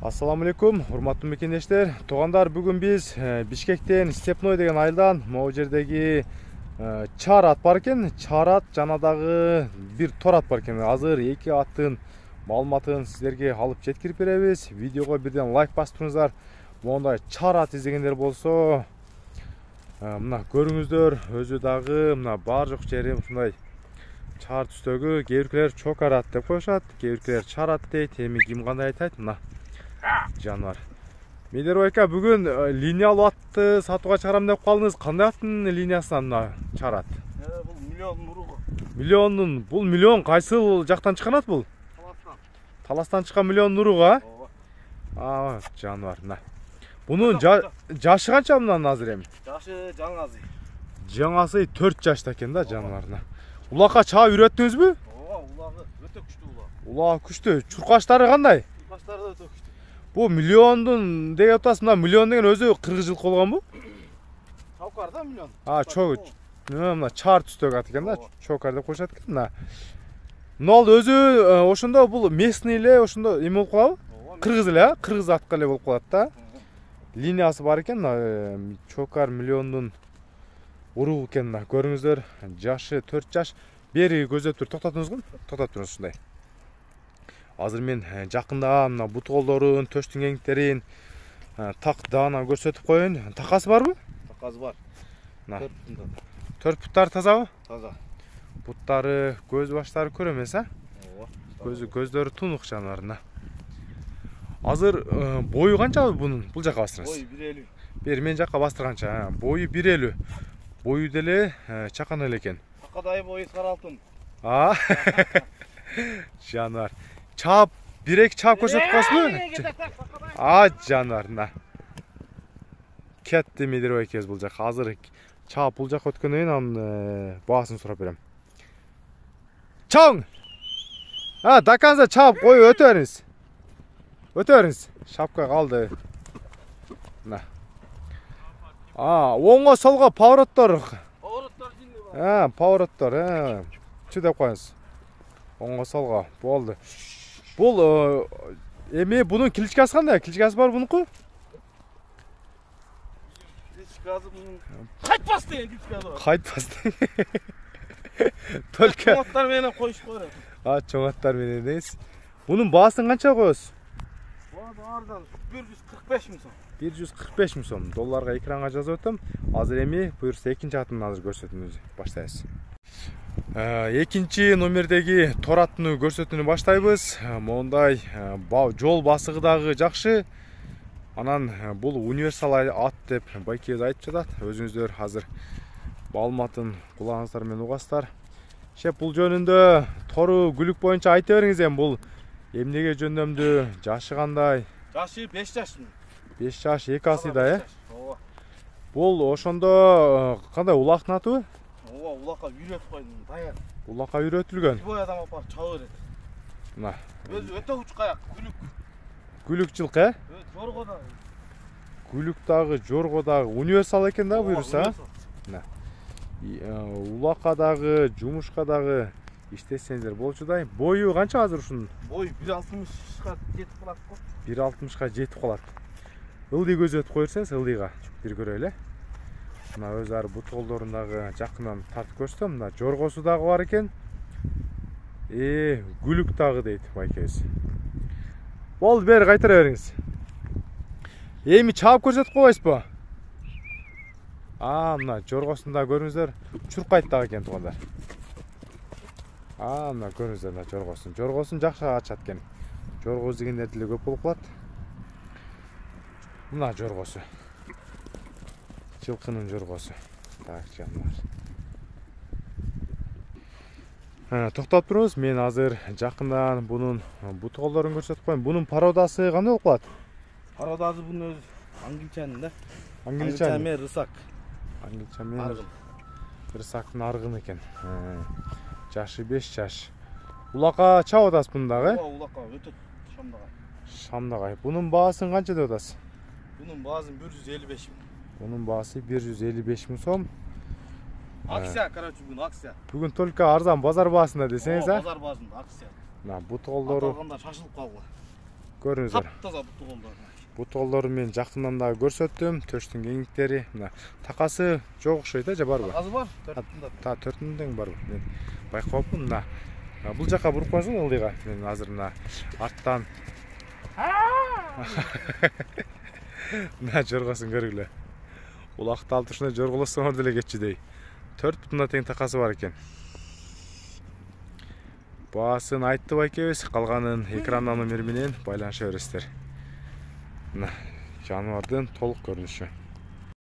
Assalamu alaikum, урматтуу мекендештер. Туугандар, бүгүн биз Бишкектен Степной деген айылдан могу жердеги чар ат бар экен. Чар ат жана дагы бир тор ат бар экен. Азыр эки аттын маалыматын сиздерге алып жеткирип беребиз. Видеого бирден лайк басып мондай чар ат издегендер болсо, мына көрүңүздөр, өзү дагы мына бар жок жери ушундай чар түстөгү. Кээ биркилер чокар ат деп коюшат, кээ биркилер чар ат дейт. Эми ким кандай айтат? Мына жануар. Медер байка, бүгүн линиялуу атты сатууга чыгарам деп калдыңыз. Кандай аттын линиясынан мына чар ат? Бул миллион уругу. Миллиондун, бул миллион кайсыл жактан чыккан ат бул? Таластан. Таластан чыккан миллион уругу, а? Жануар. Мына. Бунун жашы канча мынан азыр эми? Жашы жаңасы. Жаңасы 4 жашта экен да жануарына. Улакка чаа үйрөттүңүзбү? Ооба, улагы өтө күчтүү улак. Улак күчтүү. Чуркаштары кандай? Чуркаштары да өтө күчтүү. Бу миллиондун деп атасыз, мына миллион деген өзү кыргызчылык болгонбу? Чокар да миллион. Мына чар түстөгү ат экен да, чокар деп коюшат экен. Мына. Нол өзү ошондо бул местный эле ошондо эме болуп калабы? Кыргыз эле, кыргыз атка эле болуп калат да. Линиясы бар экен, чокар миллиондун уругу экен. Мына көрүңүздөр, жашы 4 жаш. Бери көздөп тур, токтотуңузгу. Токтоп туруңуз ушундай. Азыр мен жакында мына бут колдорун, төштүн кеңиктерин так даана көрсөтүп коеюн. Такасы барбы? Такасы бар. Мына 4 буттар тазабы? Таза. Буттары, көз баштары көрө эмес, а? Ооба. Көздөрү тунук жанарына. Азыр бою канча бунун? Бул жака бастырыңыз. Бою 1.50. Бери мен жака бастырганча, бою 1.50. Бою деле чакан эле экен. Такадай бою саралтын. Жанар. Чап, бирек чап көрсөтүп коесузбу? Жанарына. Кетти Медер экебиз бул жака. Азыр чап бул жака өткөндөн кийин анын баасын сурап берем. Чоң! Даканза чап коюп өтө бериңиз. Өтө бериңиз. Шапка калды. Мына. Оңго солго повороттор. Повороттор жинди бар. Повороттор, чы деп коюңуз. Оңго солго болду. Бул эми бунун кличкасы кандай? Кличкасы бар бунуку? Кличкасы бунун кайтпас деген кличкасы бар. Кайтпас. Только чоңаттар менен коюшуп койот. Чоң аттар менен дейсиз. Бунун баасын канча коесуз? Баардан 145 миң сом. 145 миң сом. Долларга экранга жазып өтөм. Азыр эми буюрса экинчи атын азыр көрсөтүүнү баштайбыз. Экинчи номердеги тор аттын көрсөтүүнү баштайбыз. Мондай жол басыгы дагы жакшы. Анан бул универсал ат деп байкебиз айтып жатат. Өзүңүздөр азыр маалыматын кулагыңыздар менен угасыздар. Шеп, бул жөнүндө тору гүлүк боюнча айта бериңиз. Эми бул эмнеге жөндөмдүү, жашы кандай? Жашы 5 жаш. 5 жаш, эки асыйда, Ооба. Бул ошондо кандай улактын атыбы? Ооба, улакка үйрөтүп койдум, даяр. Улакка үйрөтүлгөн. Бой адам апарып чабып берет. Мына. Өзү өтө учкаяк, күлүк. Күлүк жылкы, Жорго да. Күлүк дагы, жорго дагы универсал экен да буюрса. Мына. Улакка дагы, жумушка дагы иштесеңиздер болчудай. Бою канча азыр ушунун? Бой 1.60га жетип калат го. 1.60га жетип калат. Ылдый көзөтүп коерсеңиз, ылдыйга бир көрөлү. Мына өз ары бут колдорун дагы жакындан тартып көрсөтөм. Мына жоргосу дагы бар экен. Күлүк дагы дейт байкебиз. Болду, бери кайтара бериңиз. Эми чаап көрсөтүп койбойсузбу? Мына жоргосунда көрүңүздөр, чуркайт дагы экен туугандар. Мына көрүңүздөр, мына жоргосун. Жоргосун жакшы ачат экен. Жорго издегендер деле көп болуп калат. Мына жоргосу. Жылкынын жоргосу. Так, жандар. Токтоп туруңуз. Мен азыр жакындан бунун бут колдорун көрсөтүп коем. Бунун породасы кандай болуп калат? Породасы бунун өзү англичанин да. Англичан менен рысак. Англичан менен рысактын аргын экен. Жашы 5 жаш. Улакка чабып атасыз муну дагы? Ооба, улакка өтө шамдагай. Шамдагай. Бунун баасын канча деп атасыз? Бунун баасын 155 миң. Бунун баасы 155 миң сом. Акция, короче, бүгүн акция. Бүгүн только арзан базар баасында десеңиз, Базар баасында акция. Мына бут колдору. Аталганда шашылып калгыла. Көрүңүздөр. Таптаза буту колдор. Бут колдорун мен жакындан дагы көрсөттүм. Төштүн кеңиктери, мына такасы жок окшойт да, же барбы? Азы бар. 4-тында. Та 4-түн тең барбы? Мен байкабапмын. Мына бул жака буруп койсоң ылдыйга. Мен азыр мына арттан мына жоргосун көргүлө. Улакты алып ушундай жорголосоңор деле кетчүдөй. 4 бутунда тең такасы бар экен. Баасын айтты байкебиз, калганын экран номери менен байланыша бересиздер. Мына жаныбардын толук көрүнүшү.